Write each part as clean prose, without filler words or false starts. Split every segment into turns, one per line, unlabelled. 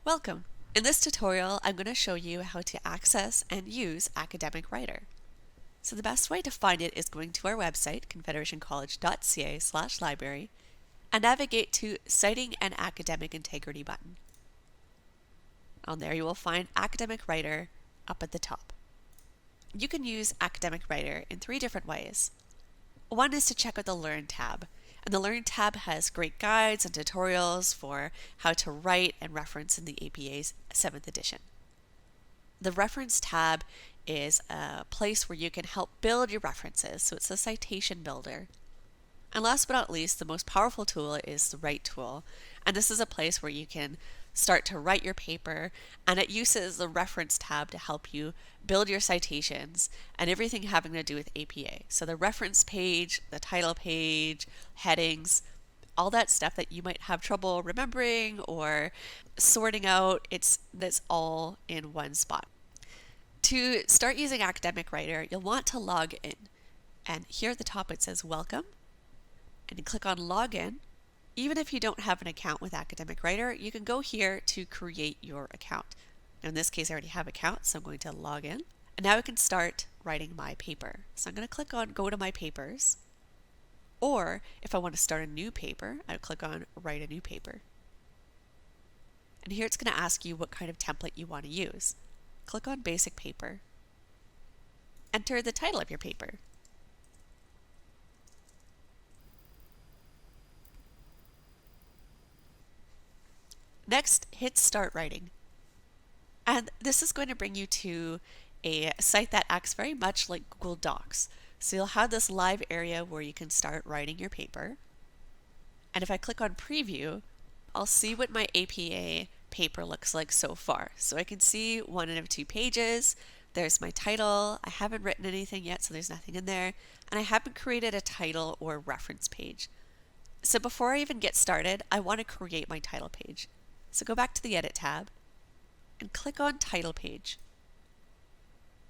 Welcome! In this tutorial, I'm going to show you how to access and use Academic Writer. So the best way to find it is going to our website, confederationcollege.ca/library, and navigate to Citing and Academic Integrity button. On there you will find Academic Writer up at the top. You can use Academic Writer in 3 different ways. One is to check out the Learn tab. And the Learn tab has great guides and tutorials for how to write and reference in the APA's 7th edition. The Reference tab is a place where you can help build your references, so it's a citation builder. And last but not least, the most powerful tool is the Write tool. And this is a place where you can start to write your paper, and it uses the Reference tab to help you build your citations and everything having to do with APA. So the reference page, the title page, headings, all that stuff that you might have trouble remembering or sorting out, that's all in one spot. To start using Academic Writer, you'll want to log in. And here at the top it says Welcome, and you click on Login. Even if you don't have an account with Academic Writer, you can go here to create your account. Now in this case I already have an account, so I'm going to log in. And now I can start writing my paper. So I'm going to click on Go to My Papers. Or if I want to start a new paper, I would click on Write a New Paper. And here it's going to ask you what kind of template you want to use. Click on Basic Paper. Enter the title of your paper. Next, hit Start Writing. And this is going to bring you to a site that acts very much like Google Docs. So you'll have this live area where you can start writing your paper. And if I click on Preview, I'll see what my APA paper looks like so far. So I can see 1 out of 2 pages. There's my title. I haven't written anything yet, so there's nothing in there. And I haven't created a title or reference page. So before I even get started, I want to create my title page. So go back to the Edit tab and click on Title Page.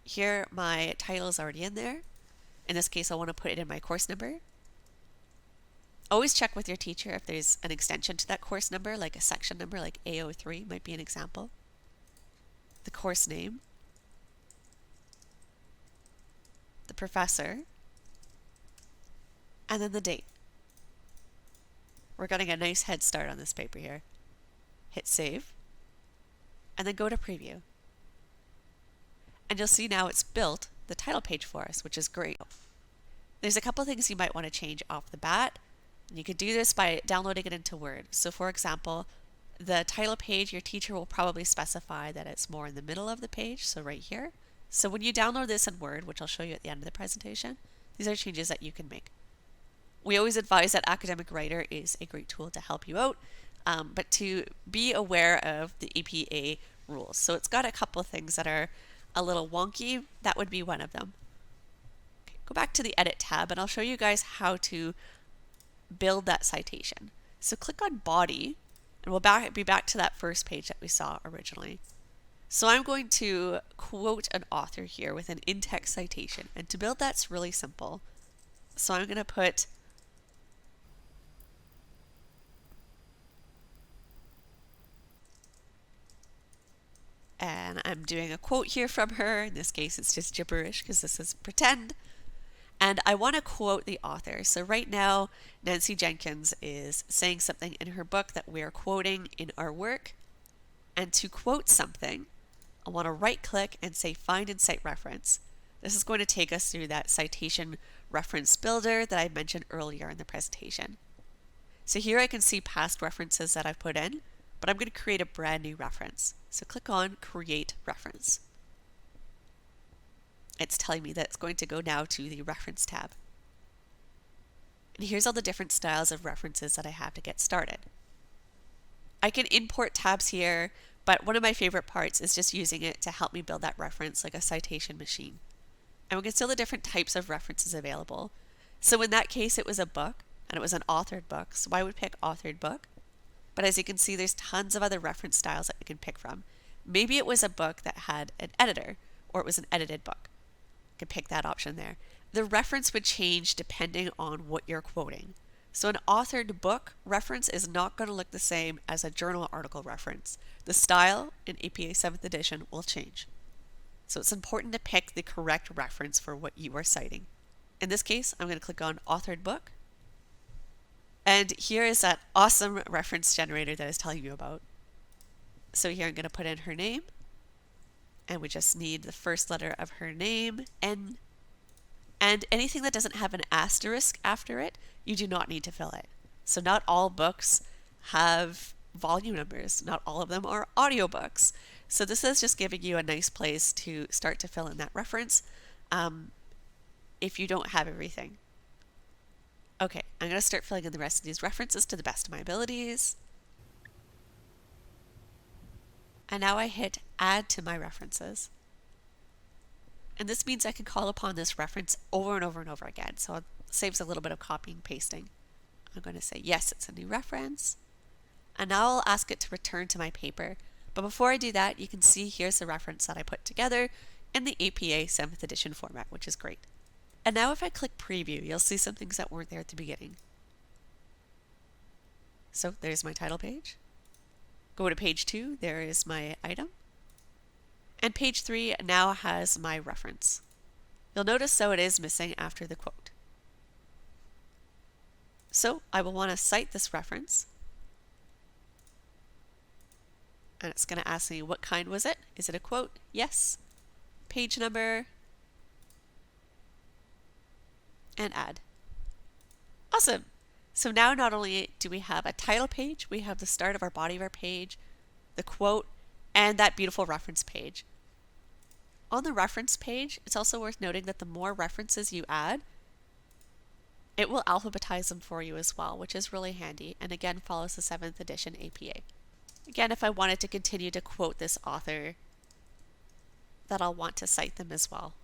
Here my title is already in there. In this case I want to put it in my course number. Always check with your teacher if there's an extension to that course number, like a section number like A03 might be an example. The course name, the professor, and then the date. We're getting a nice head start on this paper here. Hit Save, and then go to Preview. And you'll see now it's built the title page for us, which is great. There's a couple things you might want to change off the bat, and you could do this by downloading it into Word. So for example, the title page, your teacher will probably specify that it's more in the middle of the page, so right here. So when you download this in Word, which I'll show you at the end of the presentation, these are changes that you can make. We always advise that Academic Writer is a great tool to help you out, but to be aware of the APA rules. So it's got a couple of things that are a little wonky. That would be one of them. Okay, go back to the Edit tab and I'll show you guys how to build that citation. So click on Body and we'll be back to that first page that we saw originally. So I'm going to quote an author here with an in-text citation, and to build that's really simple. So I'm going to put and I'm doing a quote here from her. In this case it's just gibberish because this is pretend, and I want to quote the author. So right now Nancy Jenkins is saying something in her book that we're quoting in our work, and to quote something I want to right click and say Find and Cite Reference. This is going to take us through that citation reference builder that I mentioned earlier in the presentation. So here I can see past references that I've put in, but I'm going to create a brand new reference. So click on Create Reference. It's telling me that it's going to go now to the Reference tab. And here's all the different styles of references that I have to get started. I can import tabs here, but one of my favorite parts is just using it to help me build that reference like a citation machine. And we can see all the different types of references available. So in that case it was a book, and it was an authored book, so I would pick authored book. But as you can see, there's tons of other reference styles that you can pick from. Maybe it was a book that had an editor, or it was an edited book. You can pick that option there. The reference would change depending on what you're quoting. So an authored book reference is not going to look the same as a journal article reference. The style in APA 7th edition will change. So it's important to pick the correct reference for what you are citing. In this case, I'm going to click on authored book. And here is that awesome reference generator that I was telling you about. So here I'm going to put in her name. And we just need the first letter of her name, N. And anything that doesn't have an asterisk after it, you do not need to fill it. So not all books have volume numbers. Not all of them are audiobooks. So this is just giving you a nice place to start to fill in that reference if you don't have everything. Okay, I'm going to start filling in the rest of these references to the best of my abilities. And now I hit Add to my references. And this means I can call upon this reference over and over and over again, so it saves a little bit of copying and pasting. I'm going to say, yes, it's a new reference. And now I'll ask it to return to my paper. But before I do that, you can see here's the reference that I put together in the APA 7th edition format, which is great. And now if I click preview, you'll see some things that weren't there at the beginning. So there's my title page. Go to page 2, there is my item. And page 3 now has my reference. You'll notice though it is missing after the quote. So I will want to cite this reference. And it's going to ask me what kind was it? Is it a quote? Yes. Page number. And add. Awesome. So now not only do we have a title page, we have the start of our body of our page, the quote, and that beautiful reference page. On the reference page, it's also worth noting that the more references you add, it will alphabetize them for you as well, which is really handy, and again follows the 7th edition APA. Again, if I wanted to continue to quote this author, that I'll want to cite them as well.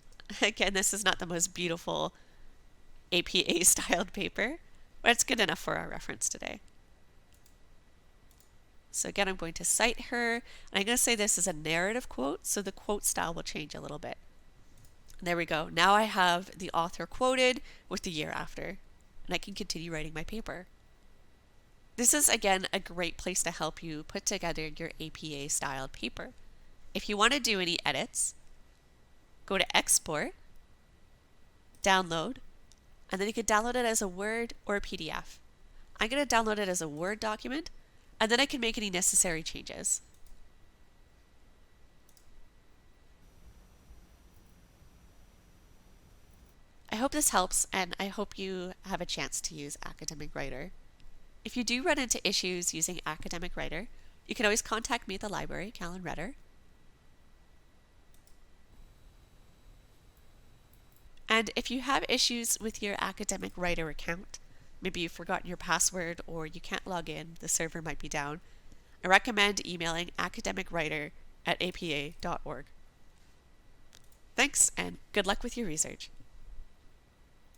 Again, this is not the most beautiful APA styled paper, but it's good enough for our reference today. So again, I'm going to cite her, and I'm going to say this is a narrative quote, so the quote style will change a little bit. And there we go. Now I have the author quoted with the year after, and I can continue writing my paper. This is, again, a great place to help you put together your APA styled paper. If you want to do any edits, go to Export, Download, and then you can download it as a Word or a PDF. I'm going to download it as a Word document, and then I can make any necessary changes. I hope this helps, and I hope you have a chance to use Academic Writer. If you do run into issues using Academic Writer, you can always contact me at the library, Callan Redder. And if you have issues with your Academic Writer account, maybe you've forgotten your password or you can't log in, the server might be down, I recommend emailing academicwriter@apa.org. Thanks, and good luck with your research.